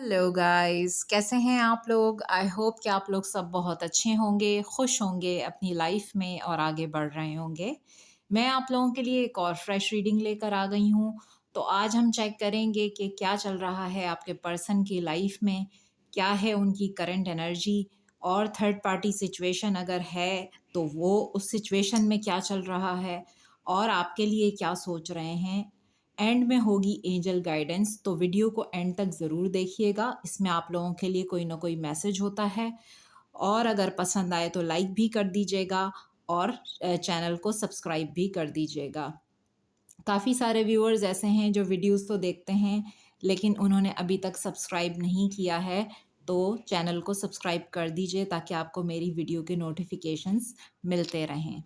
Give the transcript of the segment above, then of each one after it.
Hello guys, कैसे हैं आप लोग? आई होप कि आप लोग सब बहुत अच्छे होंगे, खुश होंगे अपनी लाइफ में और आगे बढ़ रहे होंगे। मैं आप लोगों के लिए एक और फ्रेश रीडिंग लेकर आ गई हूँ। तो आज हम चेक करेंगे कि क्या चल रहा है आपके पर्सन की लाइफ में, क्या है उनकी करंट एनर्जी और थर्ड पार्टी सिचुएशन अगर है तो वो उस सिचुएशन में क्या चल रहा है और आपके लिए क्या सोच रहे हैं। एंड में होगी एंजल गाइडेंस, तो वीडियो को एंड तक ज़रूर देखिएगा। इसमें आप लोगों के लिए कोई ना कोई मैसेज होता है। और अगर पसंद आए तो लाइक भी कर दीजिएगा और चैनल को सब्सक्राइब भी कर दीजिएगा। काफ़ी सारे व्यूअर्स ऐसे हैं जो वीडियोस तो देखते हैं लेकिन उन्होंने अभी तक सब्सक्राइब नहीं किया है, तो चैनल को सब्सक्राइब कर दीजिए ताकि आपको मेरी वीडियो के नोटिफिकेशंस मिलते रहें।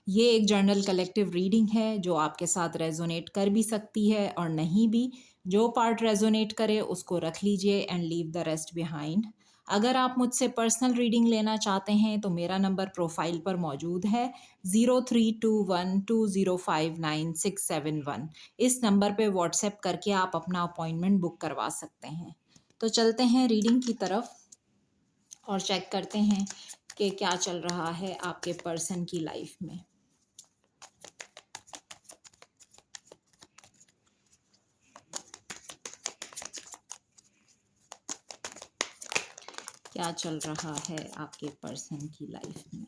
ये एक जर्नल कलेक्टिव रीडिंग है जो आपके साथ रेजोनेट कर भी सकती है और नहीं भी। जो पार्ट रेजोनेट करे उसको रख लीजिए and leave the rest behind. अगर आप मुझसे पर्सनल रीडिंग लेना चाहते हैं तो मेरा नंबर प्रोफाइल पर मौजूद है 0321205961। इस नंबर पे व्हाट्सएप करके आप अपना अपॉइंटमेंट बुक करवा सकते हैं। तो चलते हैं रीडिंग की तरफ और चेक करते हैं कि क्या चल रहा है आपके पर्सन की लाइफ में। क्या चल रहा है आपके पर्सन की लाइफ में।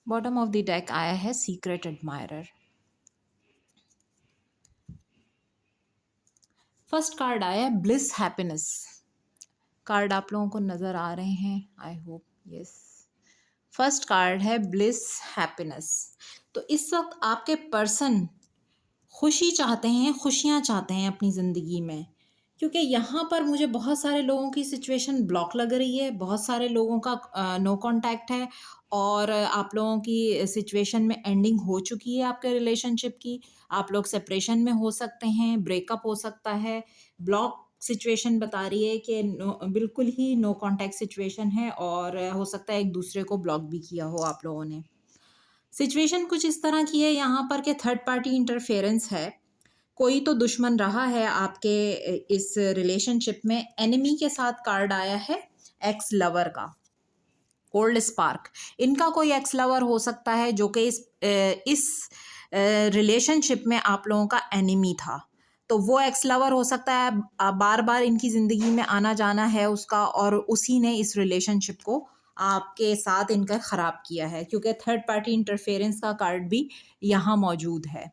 बॉटम ऑफ द डेक आया है सीक्रेट एडमायरर। फर्स्ट कार्ड आया है ब्लिस हैप्पीनेस। कार्ड आप लोगों को नजर आ रहे हैं, I hope yes. First card है ब्लिस हैप्पीनेस। तो इस वक्त आपके पर्सन खुशी चाहते हैं, खुशियाँ चाहते हैं अपनी ज़िंदगी में, क्योंकि यहाँ पर मुझे बहुत सारे लोगों की सिचुएशन ब्लॉक लग रही है, बहुत सारे लोगों का नो कांटेक्ट है और आप लोगों की सिचुएशन में एंडिंग हो चुकी है आपके रिलेशनशिप की। आप लोग सेपरेशन में हो सकते हैं, ब्रेकअप हो सकता है। ब्लॉक सिचुएशन बता रही है कि बिल्कुल ही नो कांटेक्ट सिचुएशन है और हो सकता है एक दूसरे को ब्लॉक भी किया हो आप लोगों ने। सिचुएशन कुछ इस तरह की है यहाँ पर कि थर्ड पार्टी इंटरफेरेंस है। कोई तो दुश्मन रहा है आपके इस रिलेशनशिप में। एनिमी के साथ कार्ड आया है एक्स लवर का, कोल्ड स्पार्क। इनका कोई एक्स लवर हो सकता है जो कि इस रिलेशनशिप में आप लोगों का एनिमी था। तो वो एक्स लवर हो सकता है, बार बार इनकी ज़िंदगी में आना जाना है उसका और उसी ने इस रिलेशनशिप को आपके साथ इनका ख़राब किया है, क्योंकि थर्ड पार्टी इंटरफेरेंस का कार्ड भी यहाँ मौजूद है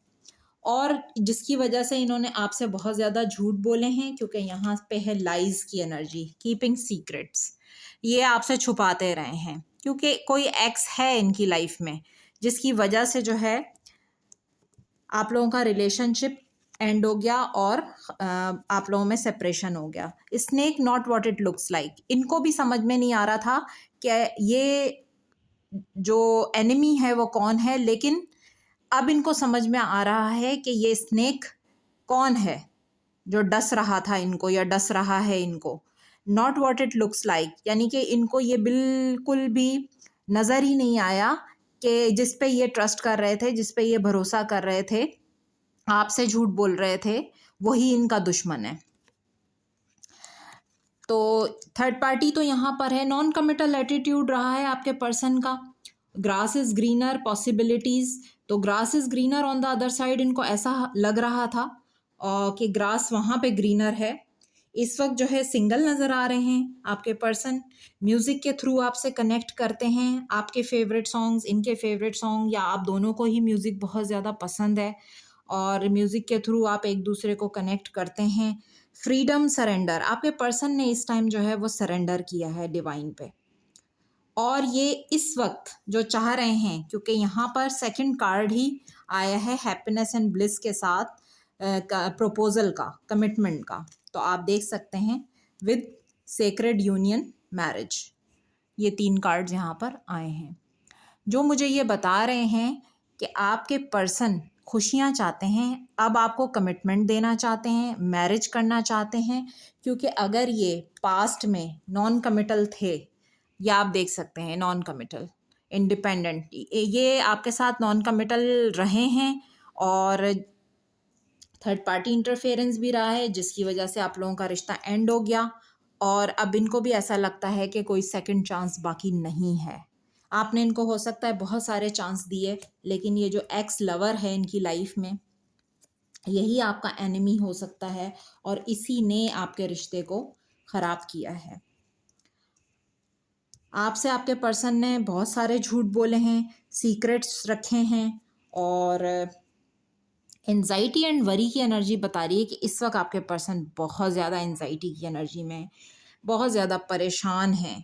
और जिसकी वजह से इन्होंने आपसे बहुत ज़्यादा झूठ बोले हैं, क्योंकि यहाँ पे है लाइज की एनर्जी, कीपिंग सीक्रेट्स। ये आपसे छुपाते रहे हैं क्योंकि कोई एक्स है इनकी लाइफ में जिसकी वजह से जो है आप लोगों का रिलेशनशिप एंड हो गया और आप लोगों में सेपरेशन हो गया। Snake not what it looks like. इनको भी समझ में नहीं आ रहा था कि ये जो एनिमी है वो कौन है, लेकिन अब इनको समझ में आ रहा है कि ये स्नेक कौन है जो डस रहा था इनको या डस रहा है इनको। Not what it looks like, यानी कि इनको ये बिल्कुल भी नज़र ही नहीं आया कि जिस पे ये ट्रस्ट कर रहे थे, जिस पे ये भरोसा कर रहे थे, आपसे झूठ बोल रहे थे, वही इनका दुश्मन है। तो थर्ड पार्टी तो यहाँ पर है, नॉन कमिटल एटीट्यूड रहा है आपके पर्सन का। ग्रास इज ग्रीनर पॉसिबिलिटीज, तो grass is greener on the other side, इनको ऐसा लग रहा था कि ग्रास वहाँ पे ग्रीनर है। इस वक्त जो है सिंगल नज़र आ रहे हैं आपके पर्सन। म्यूज़िक के थ्रू आपसे कनेक्ट करते हैं, आपके फेवरेट सॉन्ग्स, इनके फेवरेट सॉन्ग, या आप दोनों को ही म्यूज़िक बहुत ज़्यादा पसंद है और म्यूज़िक के थ्रू आप एक दूसरे को कनेक्ट करते हैं। फ्रीडम, सरेंडर, आपके पर्सन ने इस टाइम जो है वो सरेंडर किया है डिवाइन पे, और ये इस वक्त जो चाह रहे हैं, क्योंकि यहाँ पर सेकंड कार्ड ही आया है हैप्पीनेस एंड ब्लिस के साथ प्रपोजल का, कमिटमेंट का, तो आप देख सकते हैं विद सेक्रेड यूनियन, मैरिज, ये 3 कार्ड्स यहाँ पर आए हैं, जो मुझे ये बता रहे हैं कि आपके पर्सन खुशियाँ चाहते हैं, अब आपको कमिटमेंट देना चाहते हैं, मैरिज करना चाहते हैं, क्योंकि अगर ये पास्ट में नॉन कमिटल थे, या आप देख सकते हैं नॉन कमिटल, इंडिपेंडेंट, ये आपके साथ नॉन कमिटल रहे हैं और थर्ड पार्टी इंटरफेरेंस भी रहा है, जिसकी वजह से आप लोगों का रिश्ता एंड हो गया, और अब इनको भी ऐसा लगता है कि कोई सेकंड चांस बाकी नहीं है। आपने इनको हो सकता है बहुत सारे चांस दिए, लेकिन ये जो एक्स लवर है इनकी लाइफ में, यही आपका एनिमी हो सकता है और इसी ने आपके रिश्ते को ख़राब किया है। आपसे आपके पर्सन ने बहुत सारे झूठ बोले हैं, सीक्रेट्स रखे हैं, और एनजाइटी एंड वरी की एनर्जी बता रही है कि इस वक्त आपके पर्सन बहुत ज़्यादा एनजाइटी की एनर्जी में, बहुत ज़्यादा परेशान हैं।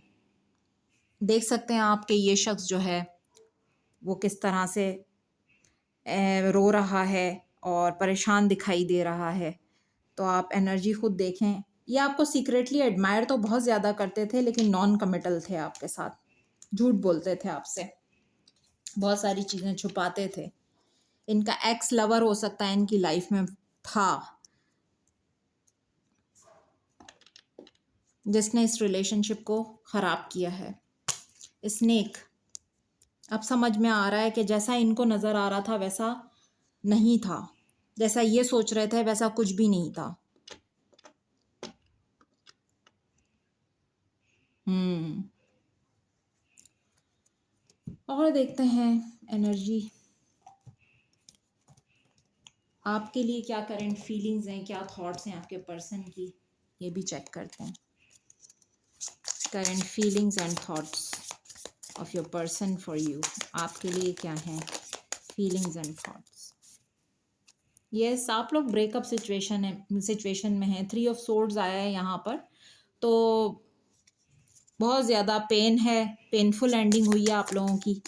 देख सकते हैं आपके ये शख्स जो है वो किस तरह से रो रहा है और परेशान दिखाई दे रहा है, तो आप एनर्जी खुद देखें। ये आपको सीक्रेटली एडमायर तो बहुत ज़्यादा करते थे, लेकिन नॉन कमिटल थे आपके साथ, झूठ बोलते थे आपसे, बहुत सारी चीज़ें छुपाते थे। इनका एक्स लवर हो सकता है इनकी लाइफ में था, जिसने इस रिलेशनशिप को ख़राब किया है। स्नेक, अब समझ में आ रहा है कि जैसा इनको नज़र आ रहा था वैसा नहीं था, जैसा ये सोच रहे थे वैसा कुछ भी नहीं था। और देखते हैं एनर्जी आपके लिए क्या करंट फीलिंग्स हैं, क्या थॉट्स हैं आपके पर्सन की, ये भी चेक करते हैं। Current feelings and thoughts of your person for you, आपके लिए क्या हैं फीलिंग्स एंड थॉट्स। यस, आप लोग ब्रेकअप सिचुएशन में हैं। 3 ऑफ सोर्ड्स आया है यहाँ पर, तो बहुत ज़्यादा पेन है, पेनफुल एंडिंग हुई है आप लोगों की।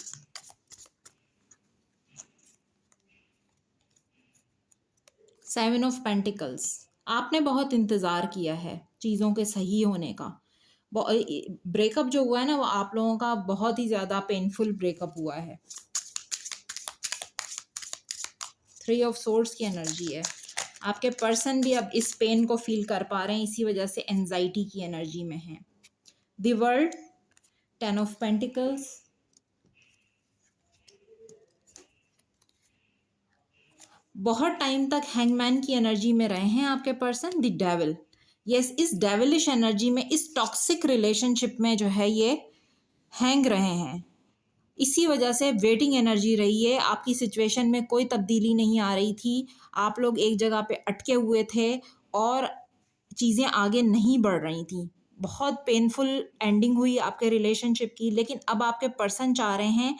सेवन ऑफ पेंटिकल्स, आपने बहुत इंतज़ार किया है चीज़ों के सही होने का। ब्रेकअप जो हुआ है ना, वो आप लोगों का बहुत ही ज़्यादा पेनफुल ब्रेकअप हुआ है। 3 ऑफ सोर्ड्स की एनर्जी है। आपके पर्सन भी अब इस पेन को फील कर पा रहे हैं, इसी वजह से एंजाइटी की एनर्जी में है। द वर्ल्ड, 10 ऑफ पेंटिकल्स, बहुत टाइम तक हैंगमैन की एनर्जी में रहे हैं आपके पर्सन। द डेविल, यस, इस डेविलिश एनर्जी में, इस टॉक्सिक रिलेशनशिप में जो है ये हैंग रहे हैं, इसी वजह से वेटिंग एनर्जी रही है। आपकी सिचुएशन में कोई तब्दीली नहीं आ रही थी, आप लोग एक जगह पे अटके हुए थे और चीज़ें आगे नहीं बढ़ रही थी। बहुत पेनफुल एंडिंग हुई आपके रिलेशनशिप की, लेकिन अब आपके पर्सन चाह रहे हैं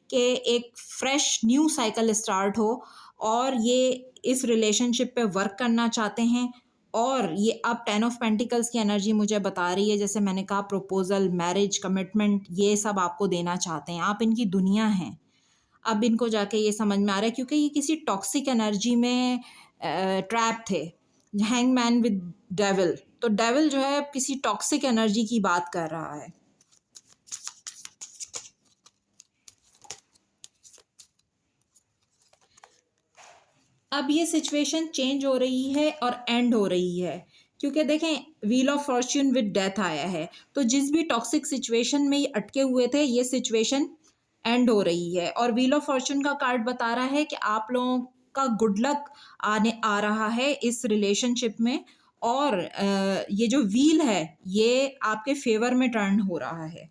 कि एक फ्रेश न्यू साइकिल स्टार्ट हो, और ये इस रिलेशनशिप पे वर्क करना चाहते हैं। और ये अब 10 ऑफ पेंटिकल्स की एनर्जी मुझे बता रही है, जैसे मैंने कहा, प्रपोजल, मैरिज, कमिटमेंट, ये सब आपको देना चाहते हैं। आप इनकी दुनिया हैं। अब इनको जाके ये समझ में आ रहा है, क्योंकि ये किसी टॉक्सिक एनर्जी में ट्रैप थे। हैंगमैन विद डेविल, तो डेविल जो है किसी टॉक्सिक एनर्जी की बात कर रहा है। अब ये सिचुएशन चेंज हो रही है और एंड हो रही है, क्योंकि देखें wheel of Fortune with death आया है, तो जिस भी टॉक्सिक सिचुएशन में ये अटके हुए थे, ये सिचुएशन एंड हो रही है। और व्हील ऑफ फॉर्च्यून का कार्ड बता रहा है कि आप लोगों का गुड लक आने आ रहा है इस रिलेशनशिप में, और ये जो व्हील है ये आपके फेवर में टर्न हो रहा है।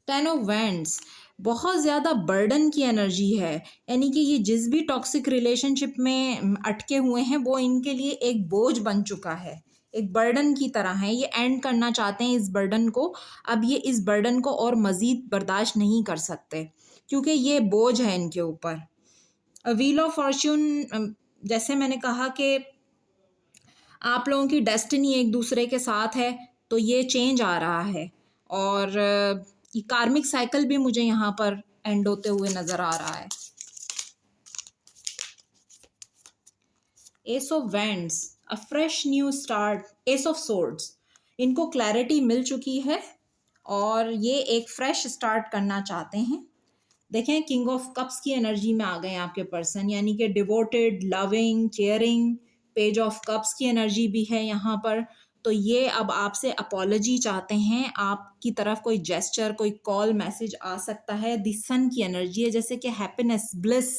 10 ऑफ वैंड्स बहुत ज़्यादा बर्डन की एनर्जी है, यानी कि ये जिस भी टॉक्सिक रिलेशनशिप में अटके हुए हैं वो इनके लिए एक बोझ बन चुका है, एक बर्डन की तरह है। ये एंड करना चाहते हैं इस बर्डन को। अब ये इस बर्डन को और मज़ीद बर्दाश्त नहीं कर सकते क्योंकि ये बोझ है इनके ऊपर। व्हील ऑफ फॉर्च्यून, जैसे मैंने कहा कि आप लोगों की डेस्टिनी एक दूसरे के साथ है, तो ये चेंज आ रहा है। और ये कार्मिक साइकिल भी मुझे यहाँ पर एंड होते हुए नज़र आ रहा है। S of wands, a fresh new start. S of swords, इनको क्लैरिटी मिल चुकी है और ये एक फ्रेश स्टार्ट करना चाहते हैं। देखें, किंग ऑफ कप्स की एनर्जी में आ गए आपके पर्सन, यानी कि devoted, loving, caring. Page of cups की एनर्जी भी है यहाँ पर। तो ये अब आपसे अपॉलजी चाहते हैं, आपकी तरफ कोई जेस्चर, कोई कॉल, मैसेज आ सकता है। द सन की एनर्जी है, जैसे कि हैप्पीनेस, ब्लिस।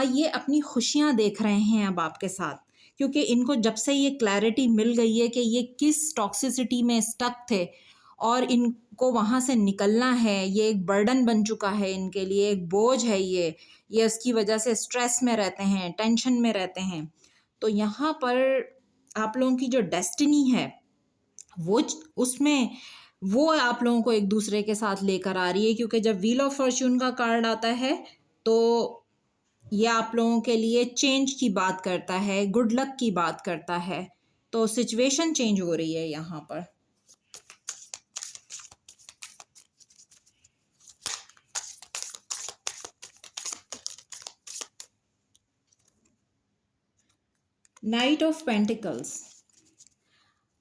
ये अपनी खुशियाँ देख रहे हैं अब आपके साथ, क्योंकि इनको जब से ये क्लैरिटी मिल गई है कि ये किस टॉक्सिसिटी में स्टक थे और इनको वहाँ से निकलना है। ये एक बर्डन बन चुका है इनके लिए, एक बोझ है ये उसकी वजह से स्ट्रेस में रहते हैं, टेंशन में रहते हैं। तो यहाँ पर आप लोगों की जो डेस्टिनी है वो उसमें वो आप लोगों को एक दूसरे के साथ लेकर आ रही है, क्योंकि जब व्हील ऑफ फॉर्च्यून का कार्ड आता है तो ये आप लोगों के लिए चेंज की बात करता है, गुड लक की बात करता है। तो सिचुएशन चेंज हो रही है यहाँ पर। नाइट ऑफ पेंटिकल्स,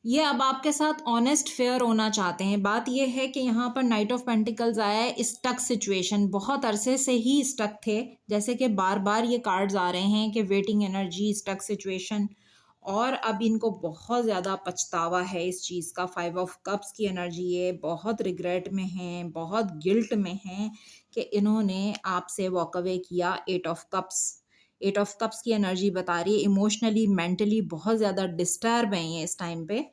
ये अब आपके साथ ऑनेस्ट फेयर होना चाहते हैं। बात ये है कि यहाँ पर नाइट ऑफ पेंटिकल्स आया है, स्टक सिचुएशन, बहुत अरसे से ही स्टक थे। जैसे कि बार बार ये कार्ड्स आ रहे हैं कि वेटिंग एनर्जी, स्टक सिचुएशन, और अब इनको बहुत ज़्यादा पछतावा है इस चीज़ का। 5 ऑफ कप्स की एनर्जी है, बहुत रिग्रेट में हैं, बहुत गिल्ट में हैं कि इन्होंने आपसे वॉक अवे किया। 8 ऑफ कप्स, 8 ऑफ कप्स की एनर्जी बता रही है इमोशनली, मेंटली बहुत ज़्यादा डिस्टर्ब हैं ये इस टाइम पे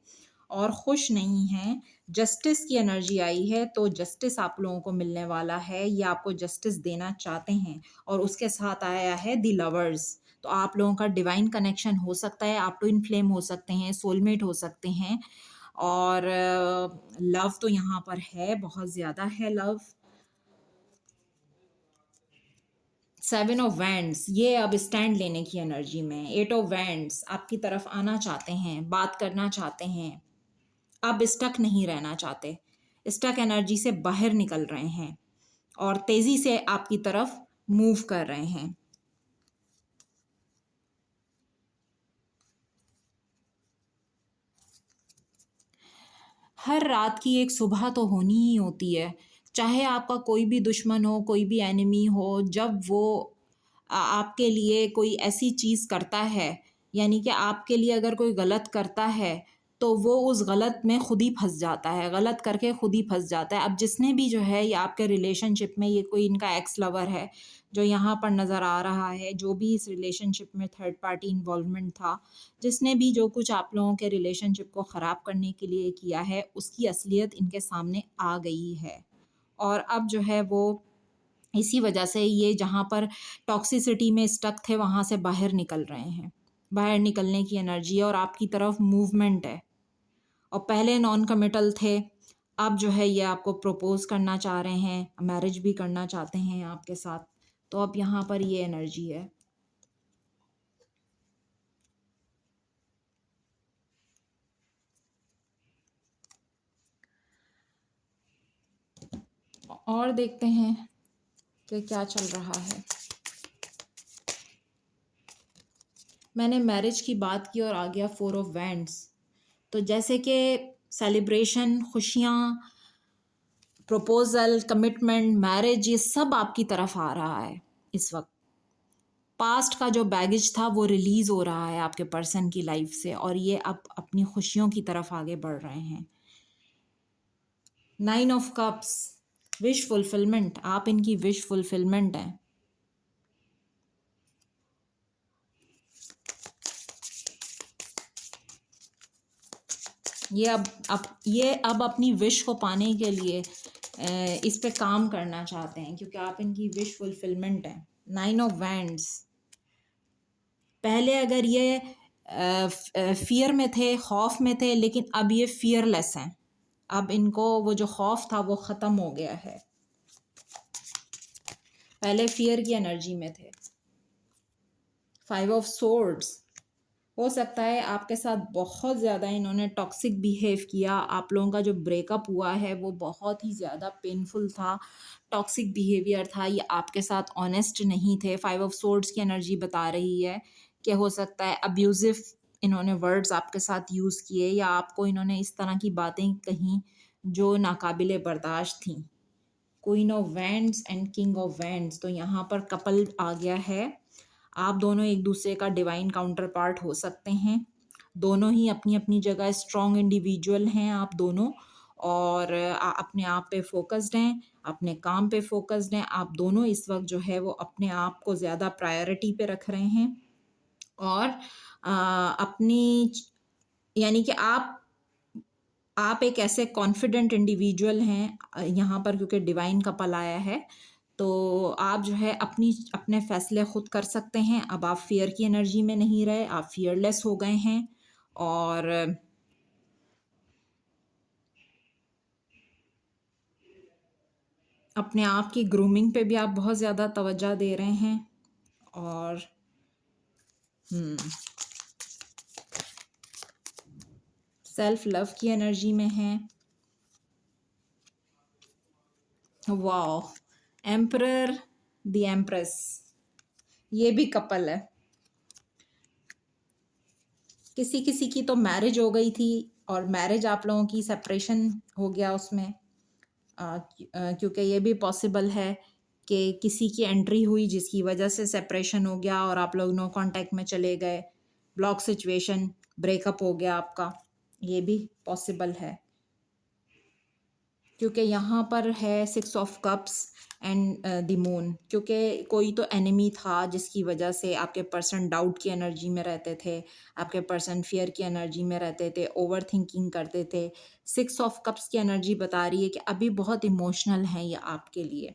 और खुश नहीं हैं। जस्टिस की एनर्जी आई है, तो जस्टिस आप लोगों को मिलने वाला है, ये आपको जस्टिस देना चाहते हैं। और उसके साथ आया है द लवर्स, तो आप लोगों का डिवाइन कनेक्शन हो सकता है, आप ट्विन फ्लेम हो सकते हैं, सोलमेट हो सकते हैं। और लव तो यहाँ पर है, बहुत ज़्यादा है लव। 7 ऑफ वैंड्स, ये अब स्टैंड लेने की एनर्जी में। 8 ऑफ वैंड्स, आपकी तरफ आना चाहते हैं, बात करना चाहते हैं, अब स्टक नहीं रहना चाहते, स्टक एनर्जी से बाहर निकल रहे हैं और तेज़ी से आपकी तरफ मूव कर रहे हैं। हर रात की एक सुबह तो होनी ही होती है, चाहे आपका कोई भी दुश्मन हो, कोई भी एनिमी हो। जब वो आपके लिए कोई ऐसी चीज़ करता है, यानी कि आपके लिए अगर कोई गलत करता है तो वो उस गलत में खुद ही फंस जाता है, गलत करके खुद ही फंस जाता है। अब जिसने भी जो है ये आपके रिलेशनशिप में, ये कोई इनका एक्स लवर है जो यहाँ पर नज़र आ रहा है, जो भी इस रिलेशनशिप में थर्ड पार्टी इन्वॉल्वमेंट था, जिसने भी जो कुछ आप लोगों के रिलेशनशिप को ख़राब करने के लिए किया है, उसकी असलियत इनके सामने आ गई है। और अब जो है वो इसी वजह से ये जहाँ पर टॉक्सिसिटी में स्टक थे वहाँ से बाहर निकल रहे हैं। बाहर निकलने की एनर्जी है और आपकी तरफ मूवमेंट है। और पहले नॉन कमिटल थे, अब जो है ये आपको प्रपोज करना चाह रहे हैं, मैरिज भी करना चाहते हैं आपके साथ। तो अब यहाँ पर ये एनर्जी है। और देखते हैं कि क्या चल रहा है। मैंने मैरिज की बात की और आ गया 4 ऑफ वैंड्स। तो जैसे कि सेलिब्रेशन, खुशियाँ, प्रपोजल, कमिटमेंट, मैरिज, ये सब आपकी तरफ आ रहा है इस वक्त। पास्ट का जो बैगेज था वो रिलीज़ हो रहा है आपके पर्सन की लाइफ से और ये अब अपनी खुशियों की तरफ आगे बढ़ रहे हैं। 9 ऑफ कप्स, विश फुलफिलमेंट, आप इनकी विश फुलफिलमेंट हैं। ये अब अपनी विश को पाने के लिए इस पे काम करना चाहते हैं, क्योंकि आप इनकी विश फुलफिलमेंट है। 9 ऑफ वैंड्स। पहले अगर ये फियर में थे, खौफ में थे, लेकिन अब ये फियरलेस हैं। अब इनको वो जो खौफ था वो ख़त्म हो गया है। पहले फियर की एनर्जी में थे। 5 ऑफ सोर्ड्स। हो सकता है आपके साथ बहुत ज़्यादा इन्होंने टॉक्सिक बिहेव किया। आप लोगों का जो ब्रेकअप हुआ है वो बहुत ही ज़्यादा पेनफुल था, टॉक्सिक बिहेवियर था, ये आपके साथ ऑनेस्ट नहीं थे। 5 ऑफ सोर्ड्स की एनर्जी बता रही है कि हो सकता है अब्यूज़िव इन्होंने वर्ड्स आपके साथ यूज़ किए, या आपको इन्होंने इस तरह की बातें कहीं जो नाकाबिले बर्दाश्त थी। Queen of wands and king of wands. तो यहाँ पर कपल आ गया है। आप दोनों एक दूसरे का डिवाइन काउंटर पार्ट हो सकते हैं। दोनों ही अपनी अपनी जगह स्ट्रॉन्ग इंडिविजुअल हैं आप दोनों, और अपने आप पे फोकस्ड हैं, अपने काम पे फोकस्ड हैं। आप दोनों इस वक्त जो है वो अपने आप को ज़्यादा प्रायोरिटी पे रख रहे हैं, और अपनी यानी कि आप एक ऐसे कॉन्फिडेंट इंडिविजुअल हैं यहाँ पर, क्योंकि डिवाइन कपल आया है। तो आप जो है अपने फैसले खुद कर सकते हैं। अब आप फियर की एनर्जी में नहीं रहे, आप फियरलेस हो गए हैं, और अपने आप की ग्रूमिंग पे भी आप बहुत ज़्यादा तवज्जो दे रहे हैं, और सेल्फ लव की एनर्जी में हैं। वाओ, एम्परर, द एम्प्रेस, ये भी कपल है। किसी किसी की तो मैरिज हो गई थी, और मैरिज आप लोगों की सेपरेशन हो गया उसमें, क्योंकि ये भी पॉसिबल है कि किसी की एंट्री हुई जिसकी वजह से सेपरेशन हो गया, और आप लोग नो कांटेक्ट में चले गए, ब्लॉक सिचुएशन, ब्रेकअप हो गया आपका। ये भी पॉसिबल है, क्योंकि यहाँ पर है 6 of cups and the moon. क्योंकि कोई तो एनिमी था जिसकी वजह से आपके पर्सन डाउट की एनर्जी में रहते थे, आपके पर्सन फियर की एनर्जी में रहते थे, ओवर थिंकिंग करते थे। 6 ऑफ कप्स की एनर्जी बता रही है कि अभी बहुत इमोशनल हैं ये आपके लिए,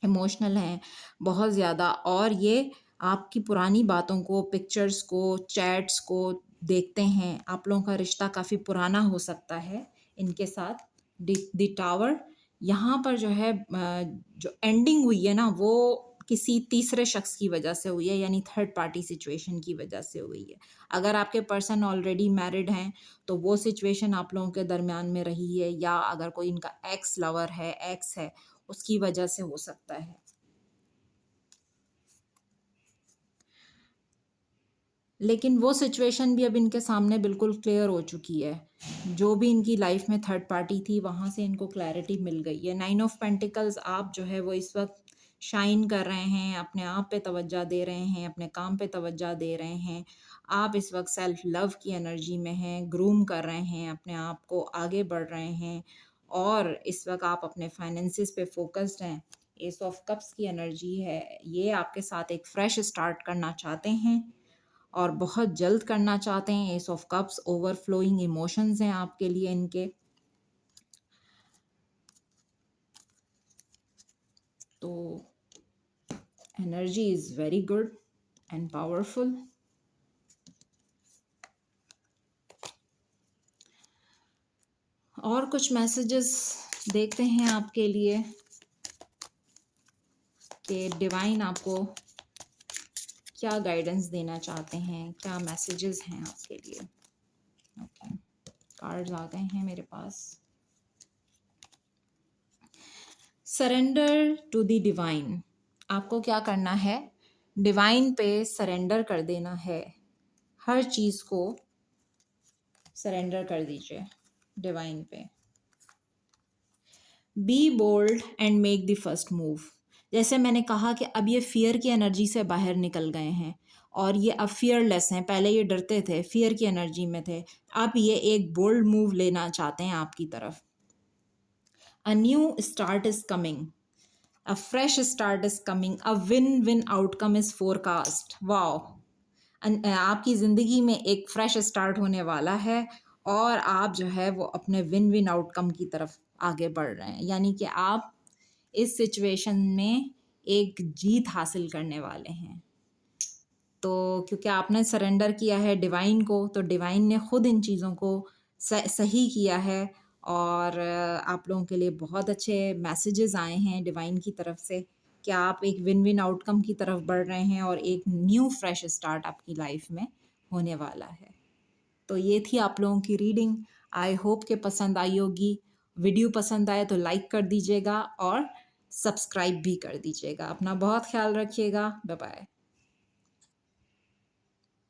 इमोशनल हैं बहुत ज़्यादा, और ये आपकी पुरानी बातों को, पिक्चर्स को, चैट्स को देखते हैं। आप लोगों का रिश्ता काफ़ी पुराना हो सकता है इनके साथ। द टावर, यहाँ पर जो है जो एंडिंग हुई है ना, वो किसी तीसरे शख्स की वजह से हुई है, यानी थर्ड पार्टी सिचुएशन की वजह से हुई है। अगर आपके पर्सन ऑलरेडी मैरिड हैं तो वो सिचुएशन आप लोगों के दरमियान में रही है, या अगर कोई इनका एक्स लवर है, एक्स है, उसकी वजह से हो सकता है। लेकिन वो सिचुएशन भी अब इनके सामने बिल्कुल क्लियर हो चुकी है। जो भी इनकी लाइफ में थर्ड पार्टी थी, वहाँ से इनको क्लैरिटी मिल गई है। 9 ऑफ पेंटिकल्स, आप जो है वो इस वक्त शाइन कर रहे हैं, अपने आप पे तवज्जो दे रहे हैं, अपने काम पे तवज्जो दे रहे हैं। आप इस वक्त सेल्फ लव की एनर्जी में हैं, ग्रूम कर रहे हैं, अपने आप को आगे बढ़ रहे हैं, और इस वक्त आप अपने फाइनेंसिस पे फोकस्ड हैं। एस ऑफ कप्स की एनर्जी है, ये आपके साथ एक फ्रेश स्टार्ट करना चाहते हैं, और बहुत जल्द करना चाहते हैं। S of cups, overflowing emotions हैं आपके लिए इनके। तो energy is very good and powerful. और कुछ मैसेजेस देखते हैं आपके लिए कि डिवाइन आपको क्या गाइडेंस देना चाहते हैं, क्या मैसेजेस हैं आपके लिए। ओके, कार्ड्स आ गए हैं मेरे पास। Surrender to the divine. आपको क्या करना है, डिवाइन पे सरेंडर कर देना है। हर चीज़ को सरेंडर कर दीजिए डिवाइन पे। Be bold and make the first move. जैसे मैंने कहा कि अब ये फियर की एनर्जी से बाहर निकल गए हैं, और ये अब फियरलेस हैं। पहले ये डरते थे, फियर की एनर्जी में थे, अब ये एक बोल्ड मूव लेना चाहते हैं आपकी तरफ। A new start is coming, a fresh start is coming, a win win outcome is forecast. Wow, आपकी ज़िंदगी में एक फ्रेश स्टार्ट होने वाला है, और आप जो है वो अपने विन विन आउटकम की तरफ आगे बढ़ रहे हैं, यानी कि आप इस सिचुएशन में एक जीत हासिल करने वाले हैं। तो क्योंकि आपने सरेंडर किया है डिवाइन को, तो डिवाइन ने खुद इन चीज़ों को सही किया है और आप लोगों के लिए बहुत अच्छे मैसेजेस आए हैं डिवाइन की तरफ से कि आप एक विन विन आउटकम की तरफ बढ़ रहे हैं और एक न्यू फ्रेश स्टार्ट आपकी लाइफ में होने वाला है। तो ये थी आप लोगों की रीडिंग। आई होप कि पसंद आई होगी। वीडियो पसंद आए तो लाइक कर दीजिएगा और सब्सक्राइब भी कर दीजिएगा। अपना बहुत ख्याल रखिएगा। Bye bye.